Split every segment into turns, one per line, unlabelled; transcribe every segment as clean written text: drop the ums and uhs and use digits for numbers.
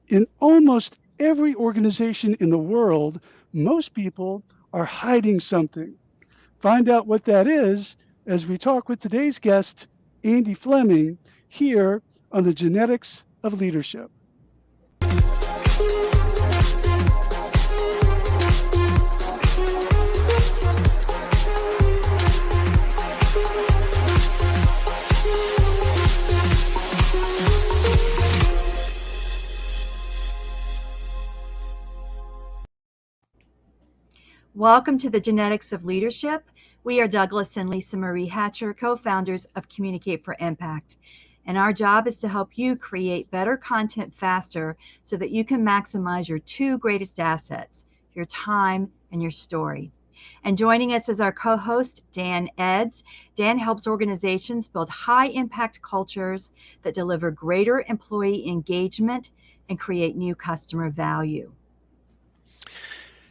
In almost every organization in the world, most people are hiding something. Find out what that is as we talk with today's guest, Andy Fleming, here on the Genetics of Leadership.
Welcome to the Genetics of Leadership. We are Douglas and Lisa Marie Hatcher, co-founders of Communicate for Impact. And our job is to help you create better content faster so that you can maximize your two greatest assets, your time and your story. And joining us is our co-host, Dan Edds. Dan helps organizations build high-impact cultures that deliver greater employee engagement and create new customer value.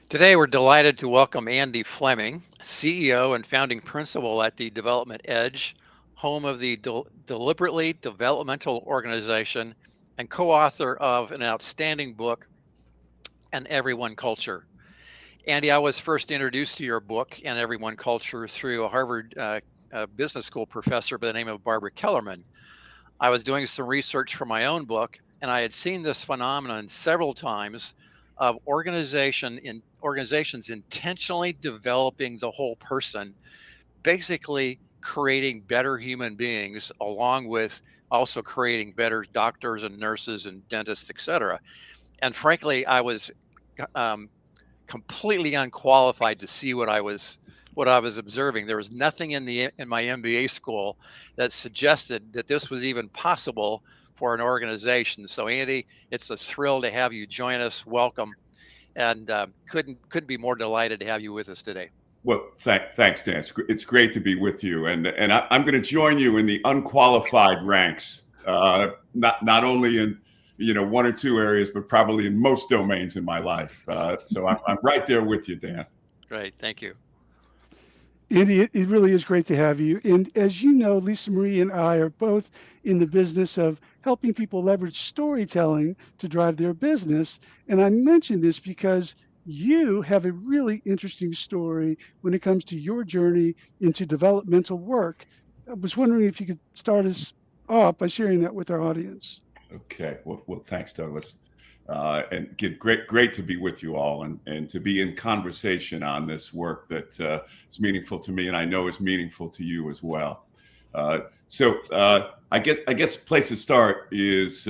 Today, we're delighted to welcome Andy Fleming, CEO and founding principal at the Development Edge, home of the Deliberately Developmental Organization, and co-author of an outstanding book, An Everyone Culture. Andy, I was first introduced to your book, An Everyone Culture, through a Harvard Business School professor by the name of Barbara Kellerman. I was doing some research for my own book, and I had seen this phenomenon several times of organizations intentionally developing the whole person, basically creating better human beings, along with also creating better doctors and nurses and dentists, et cetera. And frankly, I was completely unqualified to see what I was observing. There was nothing in my MBA school that suggested that this was even possible for an organization. So Andy, it's a thrill to have you join us. Welcome, and couldn't be more delighted to have you with us today.
Well, thanks, Dan. It's great to be with you, and I'm going to join you in the unqualified ranks. Not only in one or two areas, but probably in most domains in my life. So I'm right there with you, Dan.
Great, thank you.
Andy, it really is great to have you. And as you know, Lisa Marie and I are both in the business of helping people leverage storytelling to drive their business. And I mention this because you have a really interesting story when it comes to your journey into developmental work. I was wondering if you could start us off by sharing that with our audience.
Okay. Well, thanks, Douglas. And great to be with you all and to be in conversation on this work that is meaningful to me and I know is meaningful to you as well. So I guess a place to start is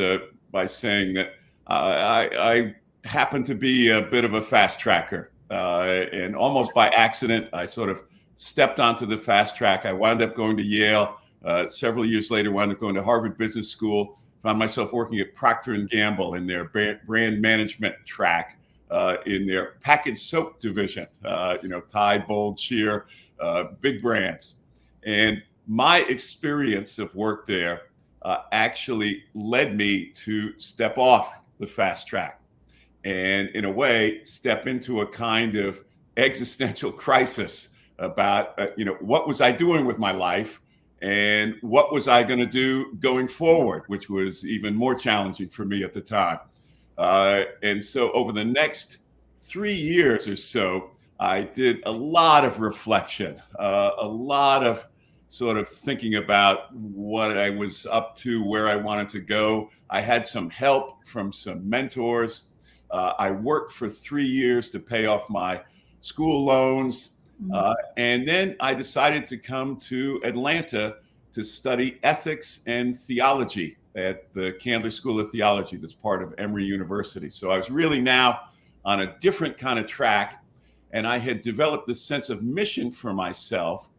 by saying that I happen to be a bit of a fast tracker, and almost by accident, I sort of stepped onto the fast track. I wound up going to Yale. Several years later, wound up going to Harvard Business School. Found myself working at Procter & Gamble in their brand management track, in their packaged soap division, Tide, Bold, Cheer, big brands. And my experience of work there actually led me to step off the fast track and, in a way, step into a kind of existential crisis about, what was I doing with my life? And what was I going to do going forward, which was even more challenging for me at the time. And so over the next 3 years or so, I did a lot of reflection, a lot of sort of thinking about what I was up to, where I wanted to go. I had some help from some mentors. I worked for 3 years to pay off my school loans. And then I decided to come to Atlanta to study ethics and theology at the Candler School of Theology that's part of Emory University. So I was really now on a different kind of track, and I had developed this sense of mission for myself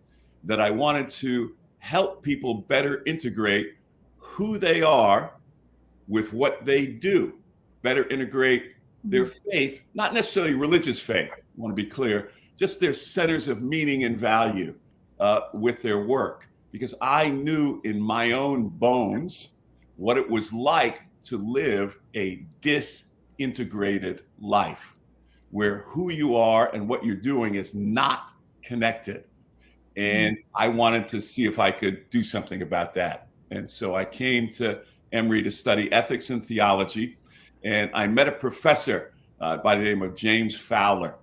that I wanted to help people better integrate who they are with what they do, better integrate their faith, not necessarily religious faith, I want to be clear, just their centers of meaning and value with their work. Because I knew in my own bones what it was like to live a disintegrated life, where who you are and what you're doing is not connected. And I wanted to see if I could do something about that. And so I came to Emory to study ethics and theology. and I met a professor by the name of James Fowler,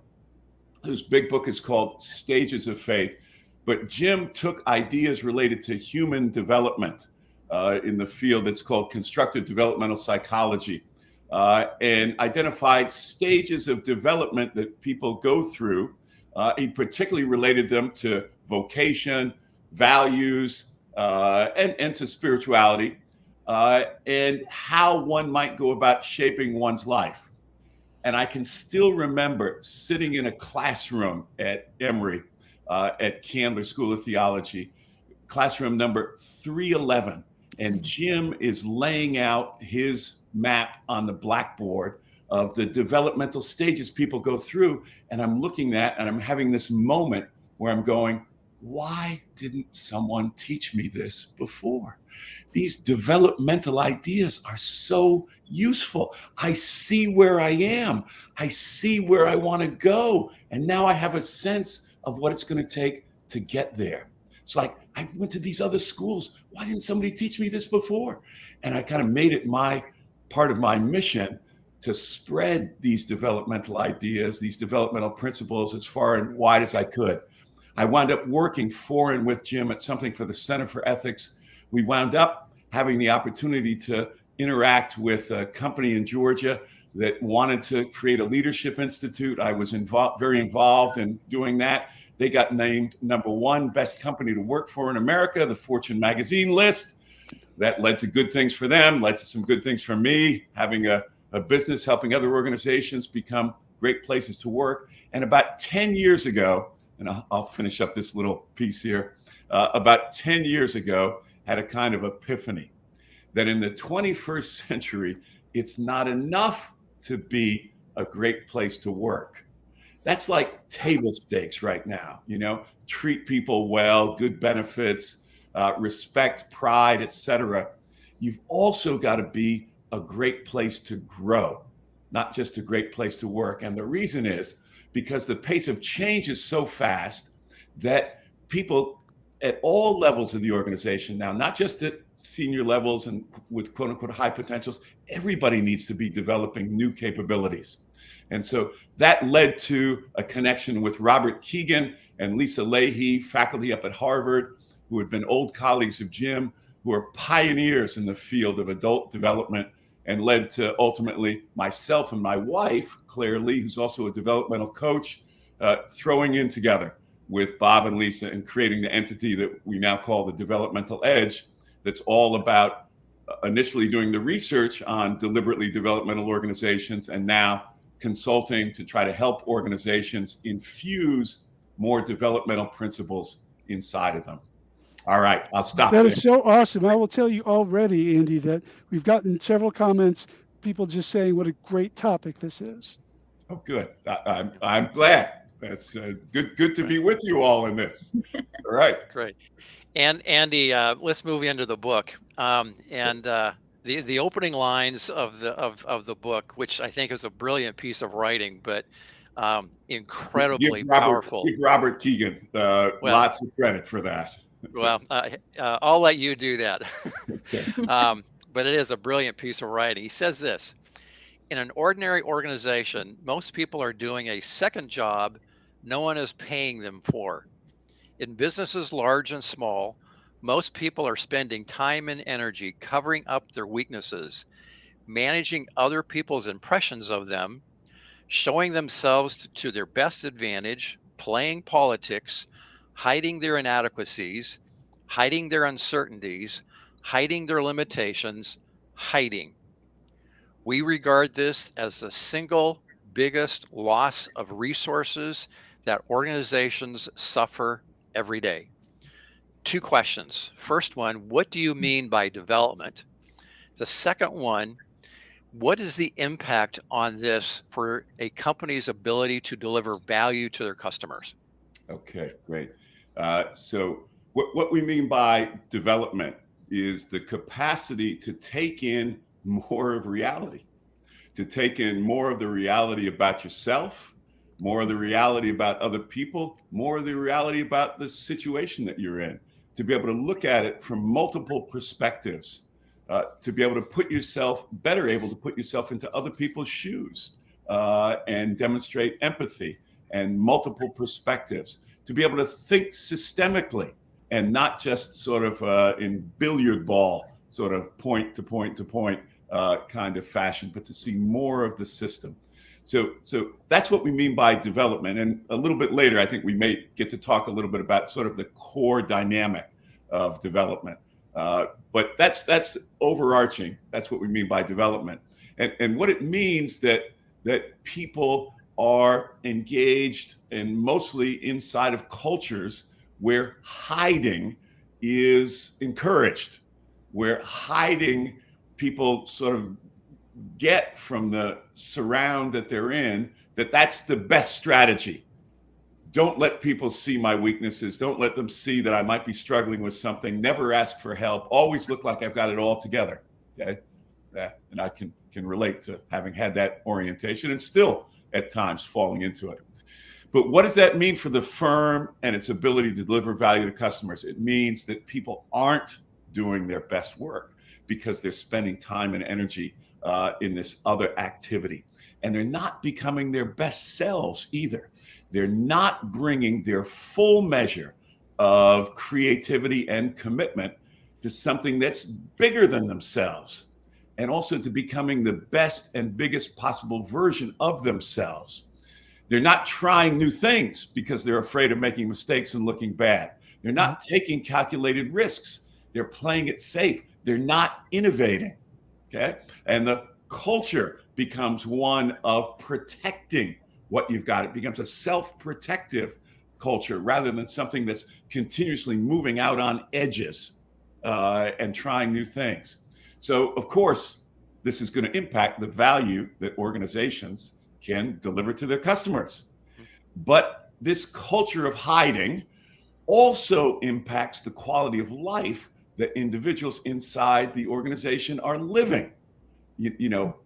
whose big book is called Stages of Faith. But Jim took ideas related to human development in the field that's called constructive developmental psychology, and identified stages of development that people go through. He particularly related them to vocation, values, and to spirituality, and how one might go about shaping one's life. And I can still remember sitting in a classroom at Emory, at Candler School of Theology, classroom number 311. And Jim is laying out his map on the blackboard of the developmental stages people go through. And I'm looking at, and I'm having this moment where I'm going, why didn't someone teach me this before? These developmental ideas are so useful. I see where I am. I see where I want to go. And now I have a sense of what it's going to take to get there. It's like, I went to these other schools. Why didn't somebody teach me this before? And I kind of made it my part of my mission to spread these developmental ideas, these developmental principles as far and wide as I could. I wound up working for and with Jim at something for the Center for Ethics. We wound up having the opportunity to interact with a company in Georgia that wanted to create a leadership institute. I was very involved in doing that. They got named #1 best company to work for in America, the Fortune magazine list. That led to good things for them, led to some good things for me, having a business, helping other organizations become great places to work. And about 10 years ago, and I'll finish up this little piece here, about 10 years ago, had a kind of epiphany that in the 21st century, it's not enough to be a great place to work. That's like table stakes right now, treat people well, good benefits, respect, pride, etc. You've also got to be a great place to grow, not just a great place to work. And the reason is because the pace of change is so fast that people at all levels of the organization now, not just at senior levels and with quote unquote high potentials, everybody needs to be developing new capabilities. And so that led to a connection with Robert Kegan and Lisa Lahey, faculty up at Harvard, who had been old colleagues of Jim, who are pioneers in the field of adult development, and led to ultimately myself and my wife, Claire Lee, who's also a developmental coach, throwing in together with Bob and Lisa and creating the entity that we now call the Developmental Edge, that's all about initially doing the research on deliberately developmental organizations and now consulting to try to help organizations infuse more developmental principles inside of them. All right, I'll stop
That
there.
is so awesome. I will tell you already, Andy, that we've gotten several comments, people just saying what a great topic this is.
Oh, good. I'm glad. That's good to be with you all in this. All right.
Great. And Andy, let's move into the book. The opening lines of the book, which I think is a brilliant piece of writing, but incredibly powerful.
Give Robert Kegan lots of credit for that.
Well, I'll let you do that.
Okay.
But it is a brilliant piece of writing. He says this: in an ordinary organization, most people are doing a second job no one is paying them for. In businesses large and small, most people are spending time and energy covering up their weaknesses, managing other people's impressions of them, showing themselves to their best advantage, playing politics, hiding their inadequacies, hiding their uncertainties, hiding their limitations, hiding. We regard this as the single biggest loss of resources that organizations suffer every day. 2 questions. First one, what do you mean by development? The second one, what is the impact on this for a company's ability to deliver value to their customers?
Okay, great. So what we mean by development is the capacity to take in more of reality, to take in more of the reality about yourself, more of the reality about other people, more of the reality about the situation that you're in, to be able to look at it from multiple perspectives, to be able to put yourself, better able to put yourself into other people's shoes and demonstrate empathy and multiple perspectives, to be able to think systemically and not just sort of in billiard ball, sort of point to point to point kind of fashion, but to see more of the system. So that's what we mean by development. And a little bit later, I think we may get to talk a little bit about sort of the core dynamic of development. But that's overarching. That's what we mean by development. And what it means that people are engaged and mostly inside of cultures where hiding is encouraged, where hiding people sort of get from the surround that they're in, that's the best strategy. Don't let people see my weaknesses. Don't let them see that I might be struggling with something. Never ask for help. Always look like I've got it all together. Okay, and I can relate to having had that orientation and still at times falling into it. But what does that mean for the firm and its ability to deliver value to customers? It means that people aren't doing their best work because they're spending time and energy in this other activity. And they're not becoming their best selves either. They're not bringing their full measure of creativity and commitment to something that's bigger than themselves, and also to becoming the best and biggest possible version of themselves. They're not trying new things because they're afraid of making mistakes and looking bad. They're not taking calculated risks. They're playing it safe. They're not innovating. Okay. And the culture becomes one of protecting what you've got. It becomes a self-protective culture rather than something that's continuously moving out on edges and trying new things. So, of course, this is going to impact the value that organizations can deliver to their customers. But this culture of hiding also impacts the quality of life that individuals inside the organization are living. You know,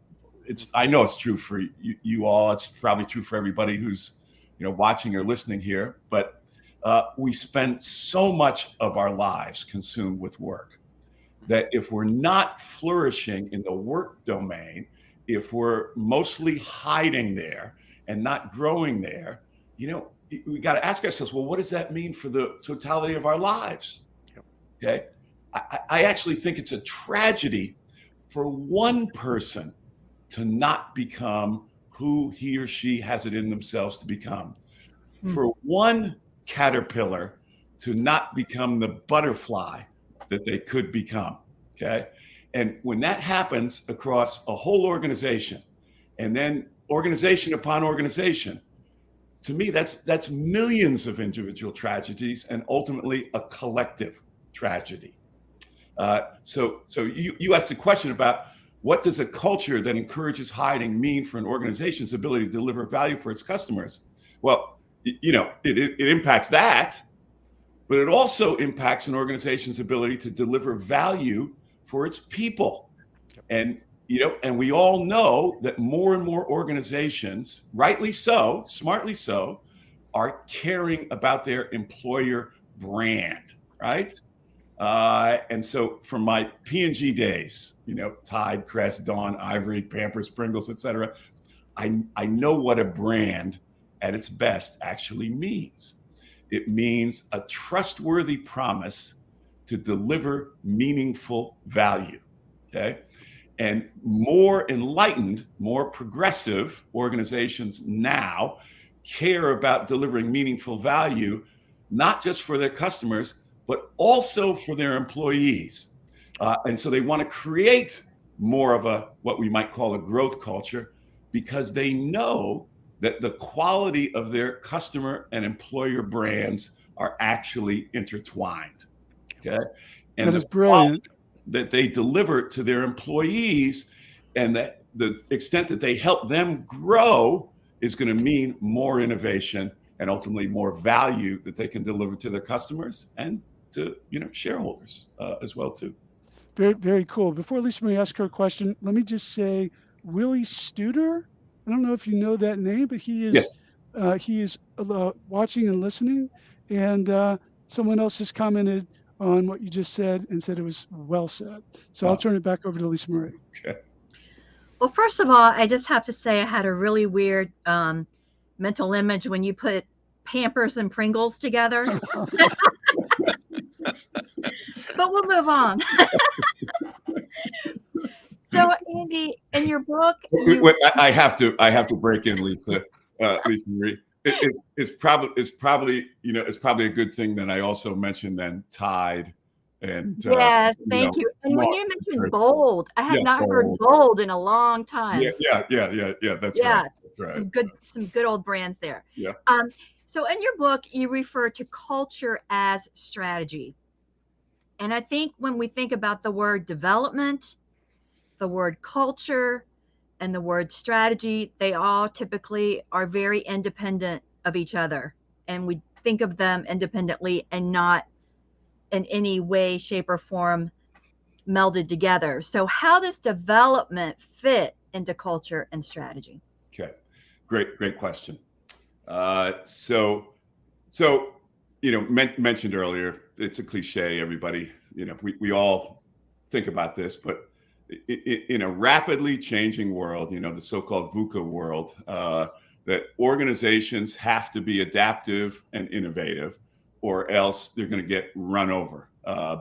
I know it's true for you all. It's probably true for everybody who's, watching or listening here. But we spend so much of our lives consumed with work that if we're not flourishing in the work domain, if we're mostly hiding there and not growing there, we got to ask ourselves, well, what does that mean for the totality of our lives? Okay. I actually think it's a tragedy for one person to not become who he or she has it in themselves to become. For one caterpillar to not become the butterfly that they could become. Okay. And when that happens across a whole organization, and then organization upon organization, to me, that's millions of individual tragedies and ultimately a collective tragedy. So you asked a question about what does a culture that encourages hiding mean for an organization's ability to deliver value for its customers? Well, it impacts that, but it also impacts an organization's ability to deliver value for its people. And we all know that more and more organizations, rightly so, smartly so, are caring about their employer brand, right? And so from my P&G days, Tide, Crest, Dawn, Ivory, Pampers, Pringles, etc., I know what a brand at its best actually means. It means a trustworthy promise to deliver meaningful value. Okay. And more enlightened, more progressive organizations now care about delivering meaningful value, not just for their customers, but also for their employees. And so they want to create more of what we might call a growth culture, because they know that the quality of their customer and employer brands are actually intertwined. Okay. And
that is brilliant.
That they deliver to their employees, and that the extent that they help them grow is going to mean more innovation and ultimately more value that they can deliver to their customers and to shareholders as well too.
Very, very cool. Before Lisa Marie asks her question, let me just say Willie Studer. I don't know if you know that name, but he is
Yes.
watching and listening. And someone else has commented on what you just said and said it was well said. So I'll turn it back over to Lisa Marie.
Okay.
Well, first of all, I just have to say I had a really weird mental image when you put Pampers and Pringles together. But we'll move on. So, Andy, in your book,
Wait, I have to break in, Lisa Marie. It's probably a good thing that I also mentioned then Tide and
yes, thank you. And when you mentioned bold, I had not heard bold in a long time.
Yeah. That's right. That's right.
Some good old brands there.
Yeah.
So in your book, you refer to culture as strategy. And I think when we think about the word development, the word culture, and the word strategy, they all typically are very independent of each other. And we think of them independently and not in any way, shape, or form melded together. So how does development fit into culture and strategy?
Okay, great question. So mentioned earlier, it's a cliche. Everybody, we all think about this, but in a rapidly changing world, the so-called VUCA world, that organizations have to be adaptive and innovative, or else they're going to get run over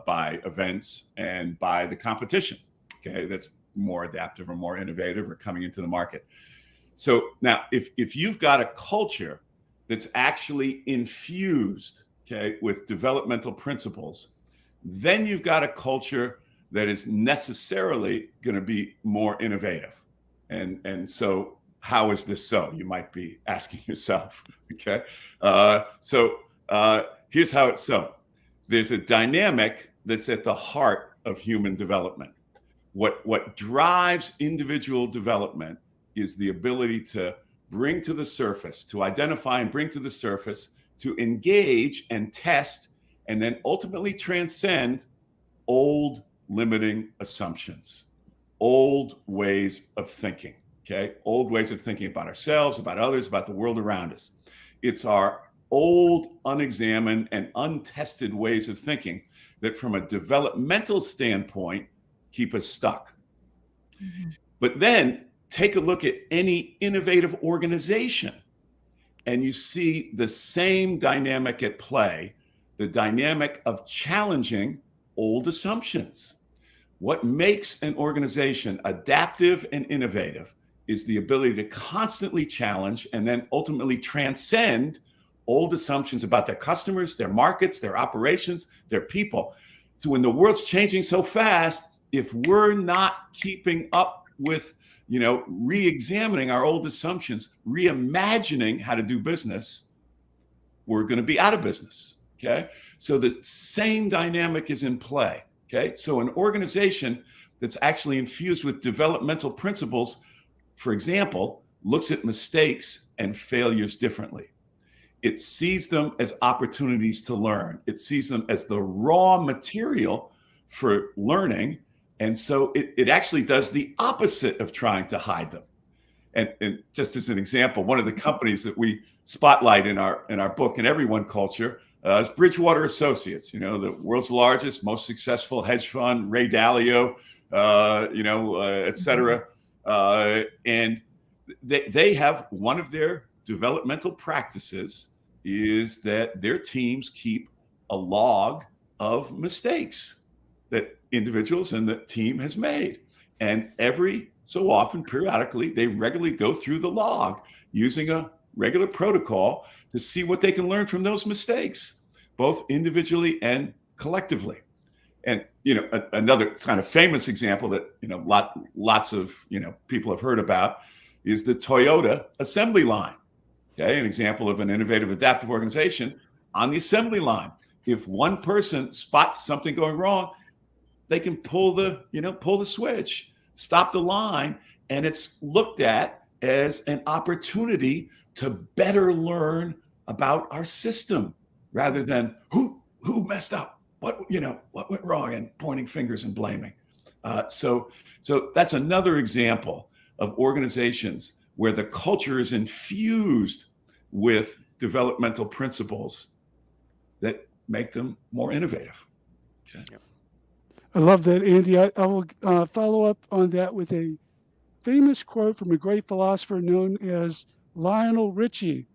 by events and by the competition. Okay, that's more adaptive or more innovative or coming into the market. So now, if you've got a culture that's actually infused, with developmental principles, then you've got a culture that is necessarily going to be more innovative. And so how is this so? You might be asking yourself. Okay. So here's how it's so. There's a dynamic that's at the heart of human development. What drives individual development is the ability to bring to the surface, to identify and bring to the surface, to engage and test, and then ultimately transcend old limiting assumptions, old ways of thinking, old ways of thinking about ourselves, about others, about the world around us. It's our old, unexamined, and untested ways of thinking that from a developmental standpoint keep us stuck. Mm-hmm. But then take a look at any innovative organization and you see the same dynamic at play, the dynamic of challenging old assumptions. What makes an organization adaptive and innovative is the ability to constantly challenge and then ultimately transcend old assumptions about their customers, their markets, their operations, their people. So when the world's changing so fast, if we're not keeping up with, re-examining our old assumptions, reimagining how to do business, we're going to be out of business. Okay. So the same dynamic is in play. Okay. So an organization that's actually infused with developmental principles, for example, looks at mistakes and failures differently. It sees them as opportunities to learn. It sees them as the raw material for learning. And so it actually does the opposite of trying to hide them. And just as an example, one of the companies that we spotlight in our book, In Everyone Culture, is Bridgewater Associates, the world's largest, most successful hedge fund, Ray Dalio, et cetera. And they have one of their developmental practices is that their teams keep a log of mistakes that individuals and the team has made. And every so often, periodically, they regularly go through the log using a regular protocol to see what they can learn from those mistakes, both individually and collectively. And, another kind of famous example that, lots of, people have heard about is the Toyota assembly line. Okay, an example of an innovative, adaptive organization on the assembly line. If one person spots something going wrong, they can pull the switch, stop the line, and it's looked at as an opportunity to better learn about our system rather than who messed up, what went wrong, and pointing fingers and blaming. So that's another example of organizations where the culture is infused with developmental principles that make them more innovative. Okay.
Yep.
I love that, Andy. I will follow up on that with a famous quote from a great philosopher known as Lionel Richie,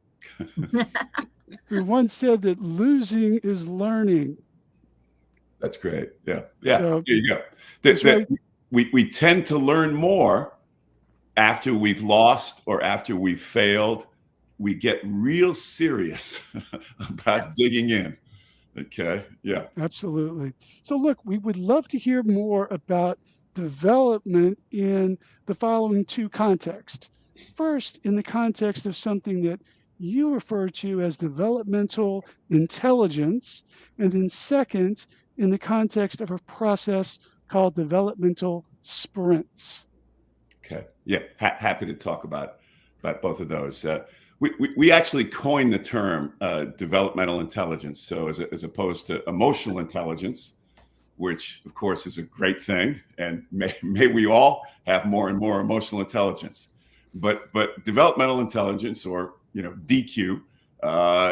who once said that losing is learning.
That's great. Yeah.
So
There you go.
that's right.
We tend to learn more after we've lost or after we've failed. We get real serious about digging in. Okay. Yeah.
Absolutely. So, look, we would love to hear more about development in the following two contexts. First, in the context of something that you refer to as developmental intelligence, and then second, in the context of a process called developmental sprints.
Okay. Yeah. Happy to talk about both of those. We actually coined the term developmental intelligence. So as opposed to emotional intelligence, which of course is a great thing, and may we all have more and more emotional intelligence. But developmental intelligence, or DQ,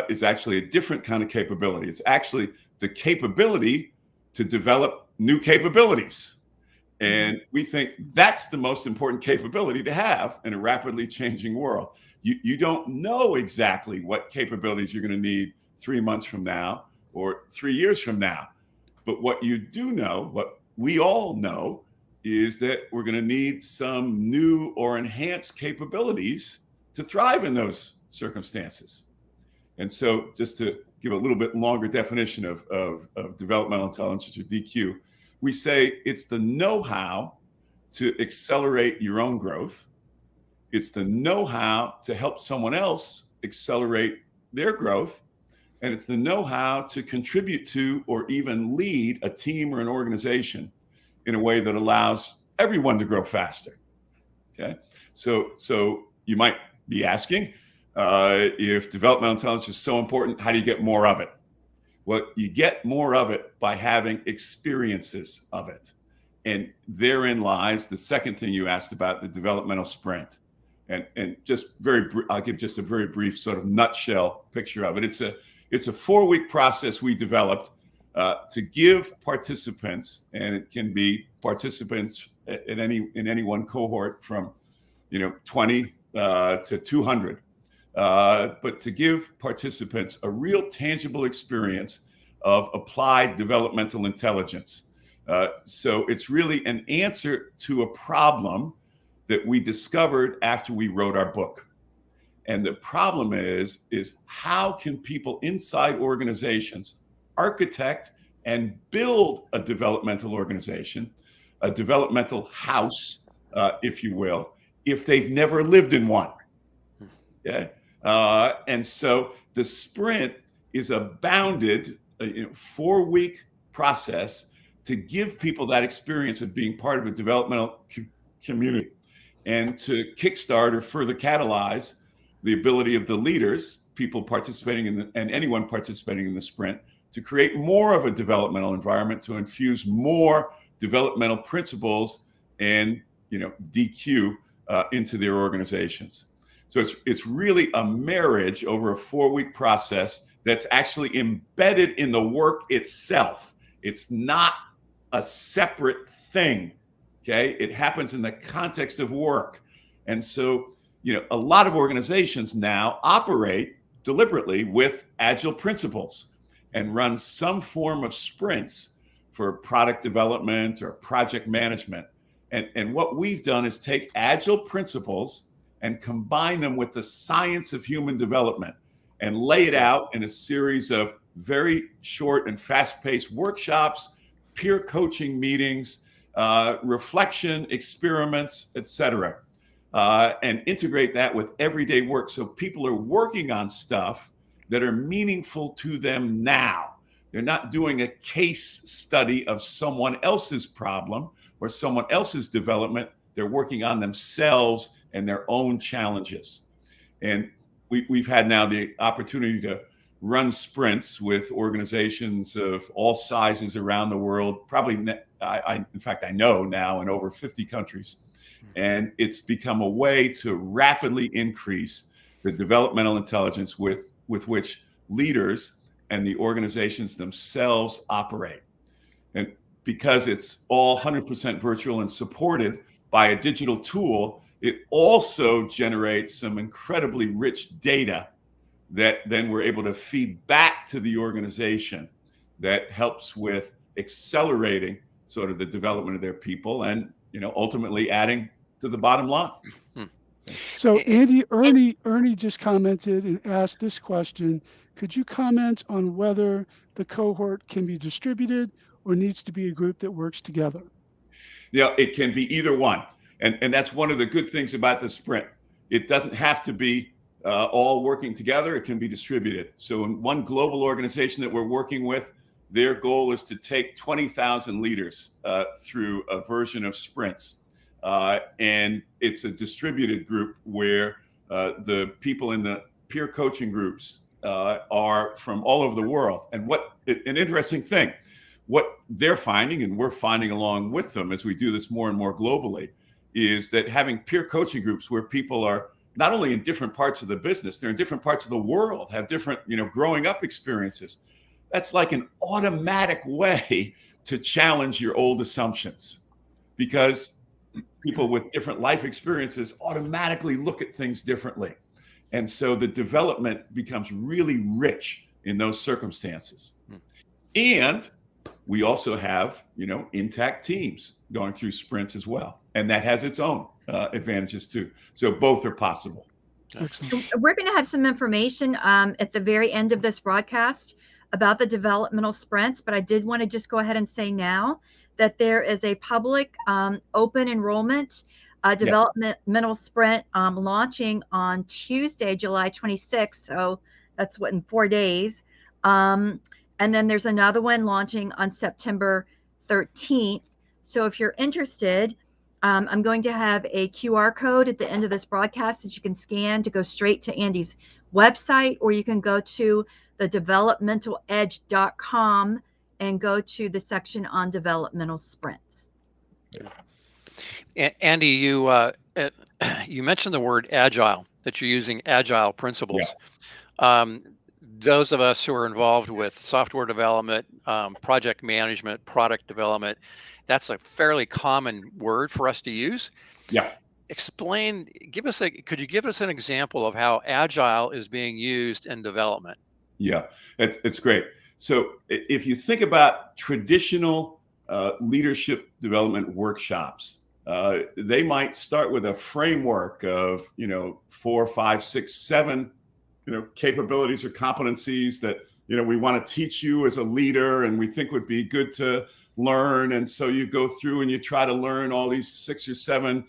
is actually a different kind of capability. It's actually the capability to develop new capabilities. And we think that's the most important capability to have in a rapidly changing world. You don't know exactly what capabilities you're going to need 3 months from now or 3 years from now. But what you do know, what we all know, is that we're going to need some new or enhanced capabilities to thrive in those circumstances. And so, just to give a little bit longer definition of developmental intelligence, or DQ, we say it's the know-how to accelerate your own growth. It's the know-how to help someone else accelerate their growth. And it's the know-how to contribute to or even lead a team or an organization in a way that allows everyone to grow faster. Okay. So you might be asking, if developmental intelligence is so important, how do you get more of it? Well, you get more of it by having experiences of it. And therein lies the second thing you asked about, the developmental sprint. And just I'll give just a very brief sort of nutshell picture of it. It's a 4-week process we developed to give participants, and it can be participants in any one cohort from 20 to 200, but to give participants a real tangible experience of applied developmental intelligence. So it's really an answer to a problem that we discovered after we wrote our book. And the problem is how can people inside organizations architect and build a developmental organization, a developmental house, if you will, if they've never lived in one? Okay. And so the sprint is a bounded 4-week process to give people that experience of being part of a developmental community, and to kickstart or further catalyze the ability of the leaders, people participating and anyone participating in the sprint, to create more of a developmental environment, to infuse more developmental principles and DQ into their organizations. So it's really a marriage over a 4-week process that's actually embedded in the work itself. It's not a separate thing. Okay, it happens in the context of work. And so, a lot of organizations now operate deliberately with Agile principles and run some form of sprints for product development or project management. And what we've done is take Agile principles and combine them with the science of human development and lay it out in a series of very short and fast-paced workshops, peer coaching meetings, reflection experiments, etc., and integrate that with everyday work, so people are working on stuff that are meaningful to them now. They're not doing a case study of someone else's problem or someone else's development. They're working on themselves and their own challenges. And we've had now the opportunity to run sprints with organizations of all sizes around the world, probably in fact, I know now in over 50 countries. And it's become a way to rapidly increase the developmental intelligence with which leaders and the organizations themselves operate. And because it's all 100% virtual and supported by a digital tool, it also generates some incredibly rich data that then we're able to feed back to the organization that helps with accelerating sort of the development of their people and, ultimately adding to the bottom line.
So Andy, Ernie just commented and asked this question. Could you comment on whether the cohort can be distributed or needs to be a group that works together?
It can be either one. And that's one of the good things about the sprint. It doesn't have to be all working together. It can be distributed. So in one global organization that we're working with, their goal is to take 20,000 leaders through a version of sprints. And it's a distributed group where the people in the peer coaching groups are from all over the world. And an interesting thing, what they're finding, and we're finding along with them as we do this more and more globally, is that having peer coaching groups where people are not only in different parts of the business, they're in different parts of the world, have different, growing up experiences. That's like an automatic way to challenge your old assumptions, because people with different life experiences automatically look at things differently. And so the development becomes really rich in those circumstances. And we also have, intact teams going through sprints as well. And that has its own advantages too. So both are possible.
Excellent.
We're going to have some information at the very end of this broadcast about the developmental sprints, but I did want to just go ahead and say now that there is a public open enrollment developmental sprint launching on Tuesday, July 26th. So that's in 4 days. And then there's another one launching on September 13th. So if you're interested, I'm going to have a QR code at the end of this broadcast that you can scan to go straight to Andy's website, or you can go to the developmentaledge.com and go to the section on developmental sprints.
Andy, you mentioned the word agile, that you're using agile principles.
Yeah.
Those of us who are involved with software development, project management, product development, that's a fairly common word for us to use.
Yeah.
Could you give us an example of how agile is being used in development?
Yeah, it's great. So if you think about traditional leadership development workshops, they might start with a framework of 4, 5, 6, 7 capabilities or competencies that we want to teach you as a leader and we think would be good to learn. And so you go through and you try to learn all these 6 or 7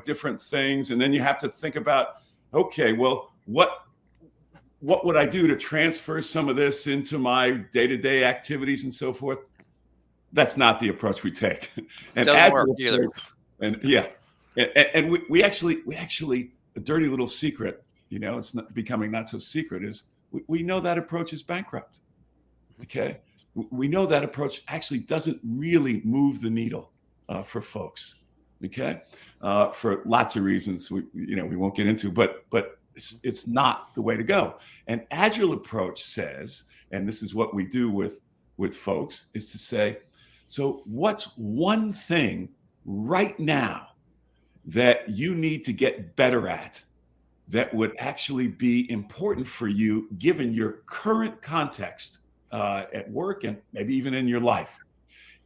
different things, and then you have to think about, okay, well, what would I do to transfer some of this into my day-to-day activities and so forth? That's not the approach we take. And
doesn't work either.
And we actually a dirty little secret, it's not becoming not so secret, is we know that approach is bankrupt. Okay, we know that approach actually doesn't really move the needle for folks. Okay, for lots of reasons we won't get into, but it's not the way to go. An Agile approach says, and this is what we do with folks, is to say, so what's one thing right now that you need to get better at that would actually be important for you given your current context at work and maybe even in your life?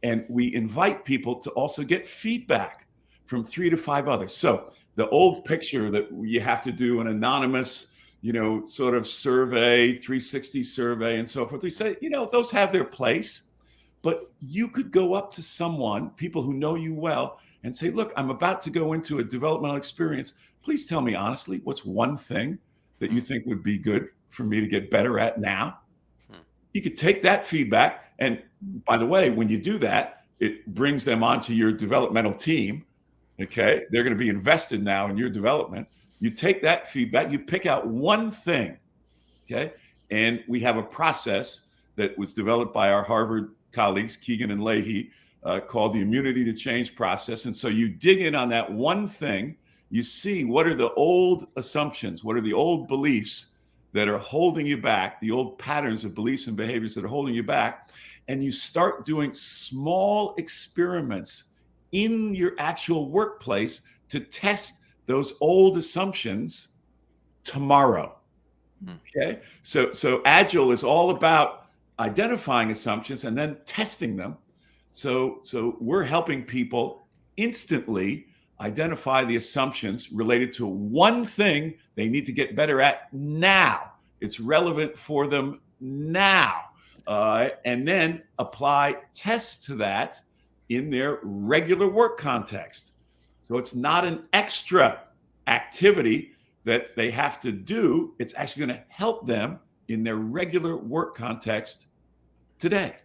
And we invite people to also get feedback from 3 to 5 others. So the old picture that you have to do an anonymous, sort of survey, 360 survey and so forth, we say, those have their place, but you could go up to someone, people who know you well, and say, look, I'm about to go into a developmental experience. Please tell me honestly, what's one thing that you think would be good for me to get better at now? You could take that feedback. And by the way, when you do that, it brings them onto your developmental team. Okay, they're going to be invested now in your development. You take that feedback, you pick out one thing. Okay, and we have a process that was developed by our Harvard colleagues, Kegan and Lahey, called the immunity to change process. And so you dig in on that one thing, you see what are the old assumptions, what are the old beliefs that are holding you back, the old patterns of beliefs and behaviors that are holding you back. and you start doing small experiments in your actual workplace to test those old assumptions tomorrow. Okay. So Agile is all about identifying assumptions and then testing them. So we're helping people instantly identify the assumptions related to one thing they need to get better at now. It's relevant for them now. And then apply tests to that in their regular work context. So it's not an extra activity that they have to do. It's actually going to help them in their regular work context today.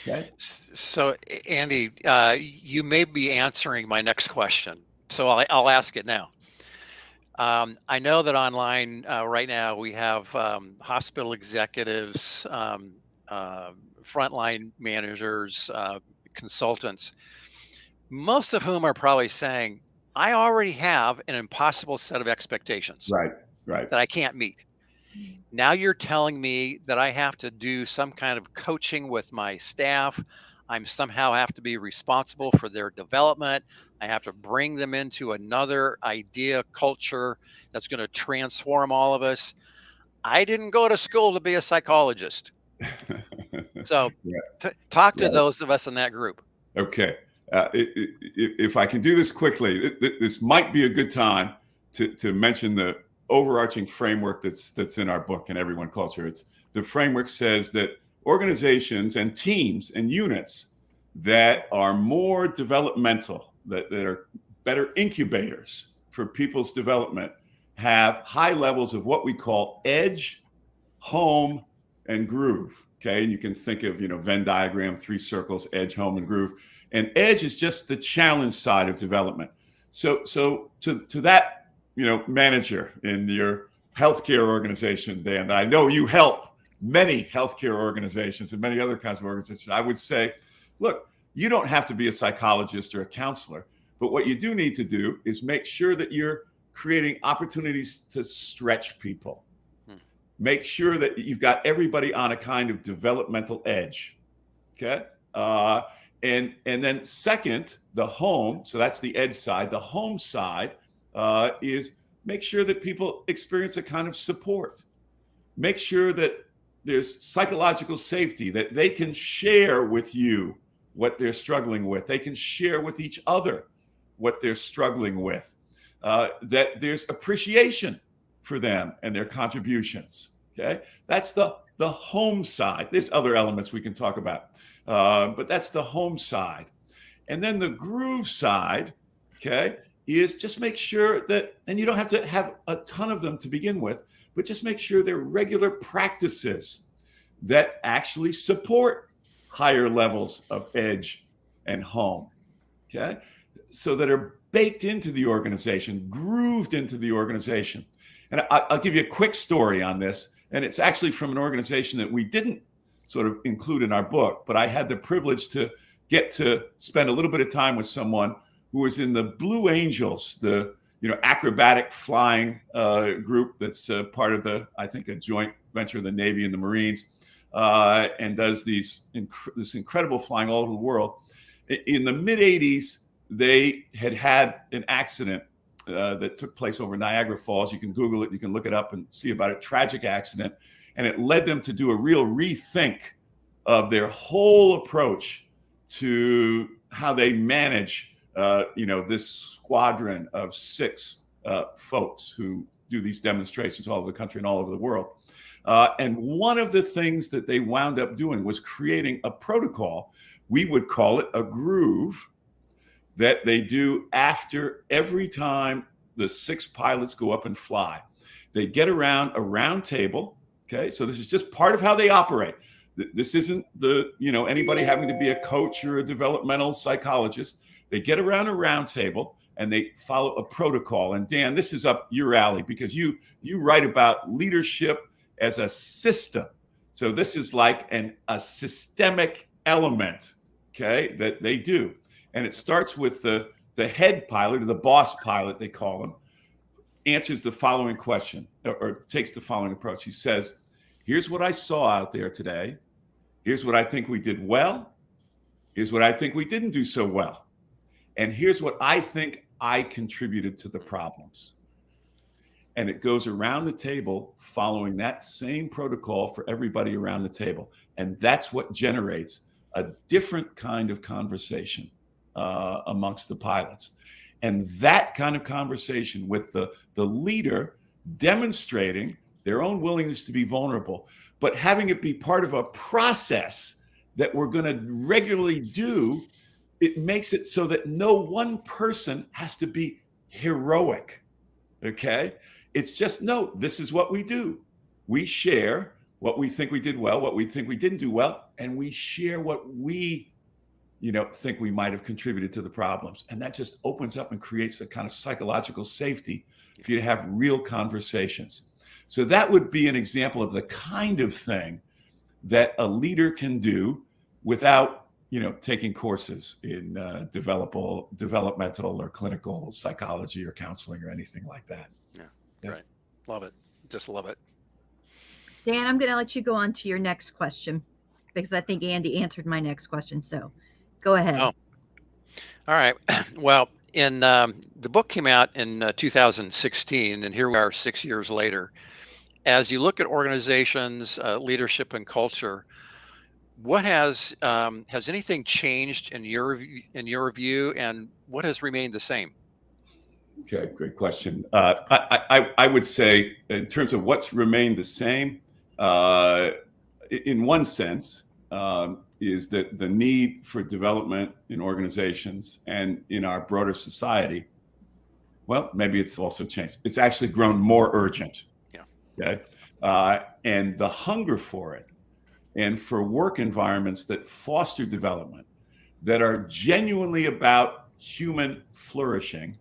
Okay.
So, Andy, you may be answering my next question, so I'll ask it now. I know that online right now we have hospital executives, frontline managers, consultants, most of whom are probably saying, I already have an impossible set of expectations
Right.
that I can't meet. Now you're telling me that I have to do some kind of coaching with my staff. I'm somehow have to be responsible for their development. I have to bring them into another idea, culture that's going to transform all of us. I didn't go to school to be a psychologist. So talk to those of us in that group.
Okay. If I can do this quickly, this might be a good time to mention the overarching framework that's in our book, In Everyone Culture. The framework says that organizations and teams and units that are more developmental, that are better incubators for people's development, have high levels of what we call edge, home, and groove. Okay, and you can think of Venn diagram, 3 circles: edge, home, and groove. And edge is just the challenge side of development. So to that manager in your healthcare organization, Dan, I know you help many healthcare organizations and many other kinds of organizations. I would say, look, you don't have to be a psychologist or a counselor, but what you do need to do is make sure that you're creating opportunities to stretch people. Make sure that you've got everybody on a kind of developmental edge. Okay. And then second, the home. So that's the edge side. The home side is make sure that people experience a kind of support. Make sure that there's psychological safety, that they can share with you what they're struggling with. They can share with each other what they're struggling with. That there's appreciation for them and their contributions. Okay, that's the home side. There's other elements we can talk about, but that's the home side. And then the groove side, okay, is just make sure that, and you don't have to have a ton of them to begin with, but just make sure they're regular practices that actually support higher levels of edge and home. Okay, so that are baked into the organization, grooved into the organization. And I'll give you a quick story on this. And it's actually from an organization that we didn't sort of include in our book, but I had the privilege to get to spend a little bit of time with someone who was in the Blue Angels, the acrobatic flying group that's part of I think a joint venture of the Navy and the Marines, and does this incredible flying all over the world. In the mid 80s, they had an accident that took place over Niagara Falls. You can Google it, you can look it up and see about it. Tragic accident. And it led them to do a real rethink of their whole approach to how they manage, this squadron of 6 folks who do these demonstrations all over the country and all over the world. And one of the things that they wound up doing was creating a protocol. We would call it a groove, that they do after every time the 6 pilots go up and fly. They get around a round table. Okay, so this is just part of how they operate. This isn't anybody having to be a coach or a developmental psychologist. They get around a round table and they follow a protocol. And Dan, this is up your alley because you write about leadership as a system. So this is like a systemic element, okay, that they do. And it starts with the head pilot, or the boss pilot, they call him, answers the following question, or takes the following approach. He says, here's what I saw out there today. Here's what I think we did well. Here's what I think we didn't do so well. And here's what I think I contributed to the problems. And it goes around the table following that same protocol for everybody around the table. And that's what generates a different kind of conversation amongst the pilots. And that kind of conversation with the leader demonstrating their own willingness to be vulnerable, but having it be part of a process that we're going to regularly do, it makes it so that no one person has to be heroic. Okay? It's just, no, this is what we do. We share what we think we did well, what we think we didn't do well, and we share what we, think we might have contributed to the problems. And that just opens up and creates a kind of psychological safety for you to have real conversations. So that would be an example of the kind of thing that a leader can do without, taking courses in developmental or clinical psychology or counseling or anything like that.
Yeah. Right. Love it. Just love it.
Dan, I'm going to let you go on to your next question because I think Andy answered my next question. So go ahead.
Oh, all right. Well, the book came out in 2016, and here we are 6 years later. As you look at organizations, leadership, and culture, what has anything changed in your view, and what has remained the same?
Okay, great question. I would say, in terms of what's remained the same, in one sense, is that the need for development in organizations and in our broader society, well, maybe it's also changed. It's actually grown more urgent.
Yeah.
Okay. And the hunger for it, and for work environments that foster development, that are genuinely about human flourishing,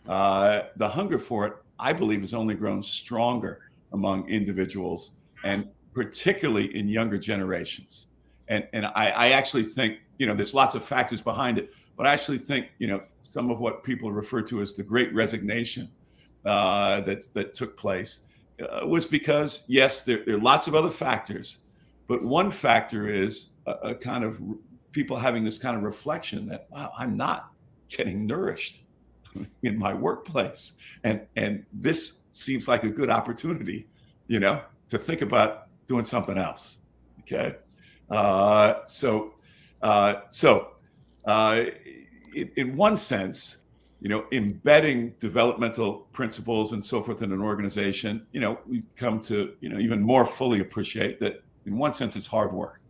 the hunger for it, I believe, has only grown stronger among individuals, and particularly in younger generations. And I actually think, there's lots of factors behind it, but I actually think, some of what people refer to as the Great Resignation that took place was because, yes, there are lots of other factors, but one factor is a kind of people having this kind of reflection that, wow, I'm not getting nourished in my workplace. And this seems like a good opportunity, to think about doing something else. Okay. In one sense, embedding developmental principles and so forth in an organization, we come to, even more fully appreciate that in one sense, it's hard work.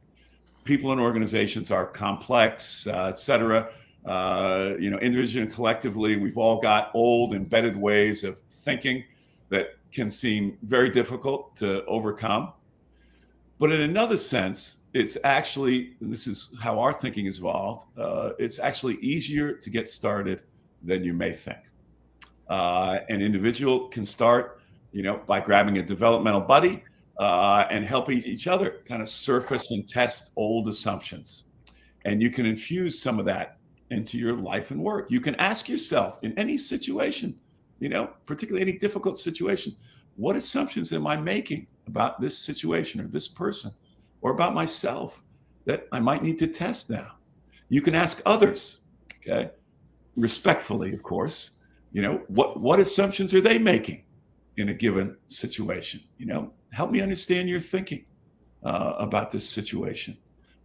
People in organizations are complex, et cetera. Individually and collectively, we've all got old embedded ways of thinking that can seem very difficult to overcome. But in another sense, it's actually, and this is how our thinking has evolved, it's actually easier to get started than you may think. An individual can start, by grabbing a developmental buddy and helping each other kind of surface and test old assumptions. And you can infuse some of that into your life and work. You can ask yourself in any situation, particularly any difficult situation, what assumptions am I making about this situation or this person or about myself that I might need to test now? You can ask others, okay, respectfully, of course, what assumptions are they making in a given situation? Help me understand your thinking about this situation.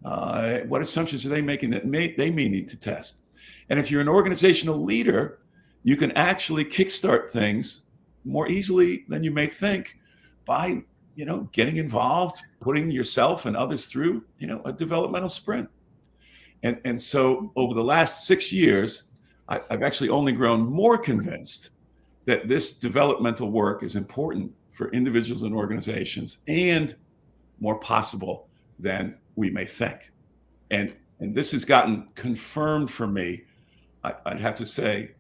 What assumptions are they making that they may need to test? And if you're an organizational leader, you can actually kickstart things more easily than you may think by, getting involved, putting yourself and others through, a developmental sprint. And so over the last 6 years, I've actually only grown more convinced that this developmental work is important for individuals and organizations and more possible than we may think. And this has gotten confirmed for me, I'd have to say,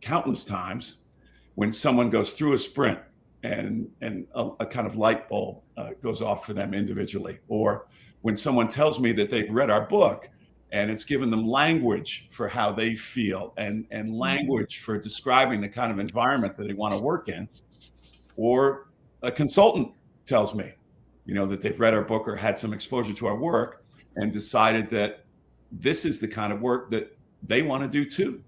countless times when someone goes through a sprint and a kind of light bulb goes off for them individually, or when someone tells me that they've read our book and it's given them language for how they feel and language for describing the kind of environment that they want to work in, or a consultant tells me, that they've read our book or had some exposure to our work and decided that this is the kind of work that they want to do too.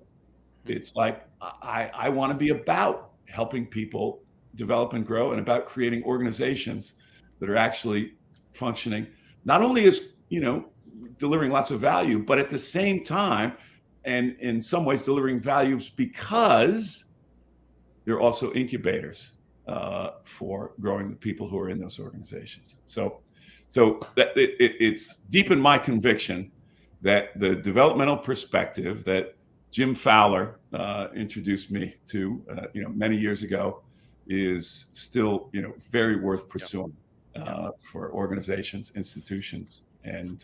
It's like, I want to be about helping people develop and grow, and about creating organizations that are actually functioning, not only as, delivering lots of value, but at the same time, and in some ways delivering values because they're also incubators for growing the people who are in those organizations. So that it's deep in my conviction that the developmental perspective that Jim Fowler introduced me to, many years ago, is still, very worth pursuing for organizations, institutions, and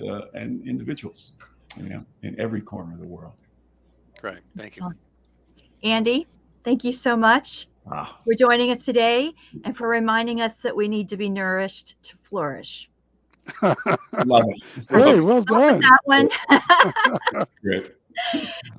individuals, in every corner of the world.
Great, thank you.
Andy, thank you so much for joining us today and for reminding us that we need to be nourished to flourish.
Love it.
Hey, well done.
That one.
Good.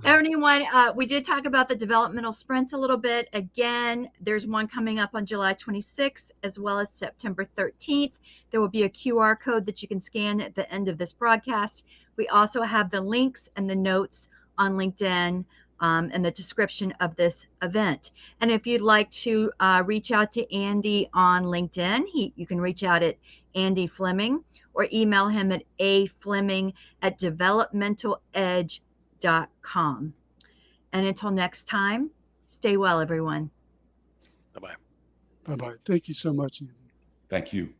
Everyone, we did talk about the developmental sprints a little bit. Again, there's one coming up on July 26th as well as September 13th. There will be a QR code that you can scan at the end of this broadcast. We also have the links and the notes on LinkedIn and the description of this event. And if you'd like to reach out to Andy on LinkedIn, you can reach out at Andy Fleming or email him at afleming@developmentaledge.com. And until next time, stay well, everyone.
Bye-bye.
Bye-bye. Thank you so much, Andy.
Thank you.